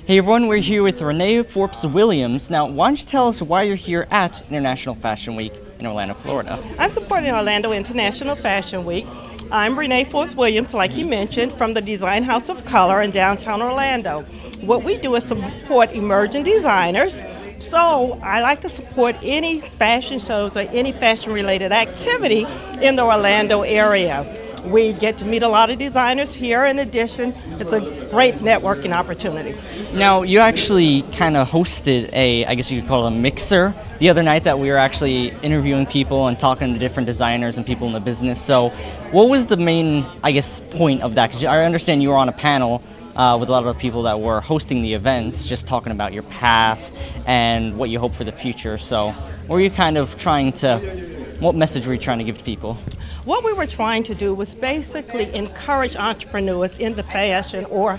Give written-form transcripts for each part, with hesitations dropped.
Hey everyone, we're here with Rene Forbes Williams. Now, why don't you tell us why you're here at International Fashion Week in Orlando, Florida? I'm supporting Orlando International Fashion Week. I'm Rene Forbes Williams, like you mentioned, from the Design House of Color in downtown Orlando. What we do is support emerging designers. So I like to support any fashion shows or any fashion-related activity in the Orlando area. We get to meet a lot of designers here. In addition, it's a great networking opportunity. Now, you actually kind of hosted I guess you could call it a mixer the other night that we were actually interviewing people and talking to different designers and people in the business. So what was the main, I guess, point of that? Because I understand you were on a panel with a lot of the people that were hosting the events, just talking about your past and what you hope for the future. So what were you kind of what message were you trying to give to people? What we were trying to do was basically encourage entrepreneurs in the fashion or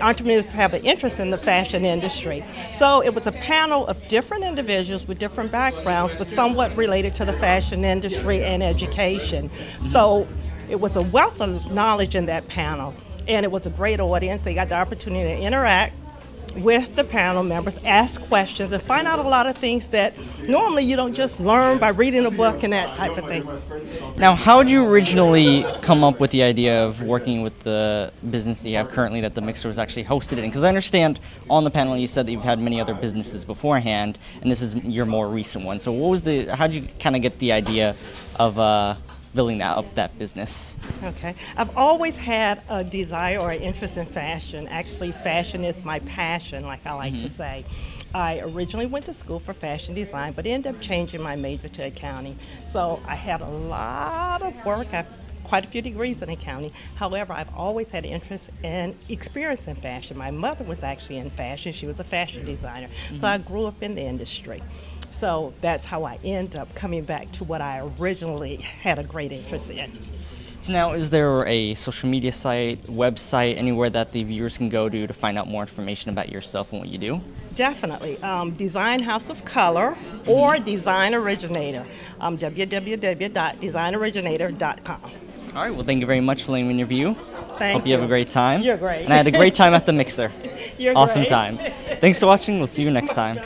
entrepreneurs to have an interest in the fashion industry. So it was a panel of different individuals with different backgrounds, but somewhat related to the fashion industry and education. So it was a wealth of knowledge in that panel, and it was a great audience. They got the opportunity to interact with the panel members, ask questions, and find out a lot of things that normally you don't just learn by reading a book and that type of thing. Now, how did you originally come up with the idea of working with the business that you have currently that the mixer was actually hosted in? Because I understand on the panel you said that you've had many other businesses beforehand, and this is your more recent one. So how did you kind of get the idea of building that business? Okay. I've always had a desire or an interest in fashion. Actually, fashion is my passion, like I like to say. I originally went to school for fashion design, but ended up changing my major to accounting. So I had a lot of work. I've quite a few degrees in accounting. However, I've always had an interest and experience in fashion. My mother was actually in fashion. She was a fashion designer. So I grew up in the industry. So that's how I end up coming back to what I originally had a great interest in. So now, is there a social media site, website, anywhere that the viewers can go to find out more information about yourself and what you do? Definitely. Design House of Color or Design Originator. www.designoriginator.com. All right, well, thank you very much for letting me interview. Thank Hope you have a great time. You're great. And I had a great time at the mixer. You're awesome great. time. Thanks for watching. We'll see you next time.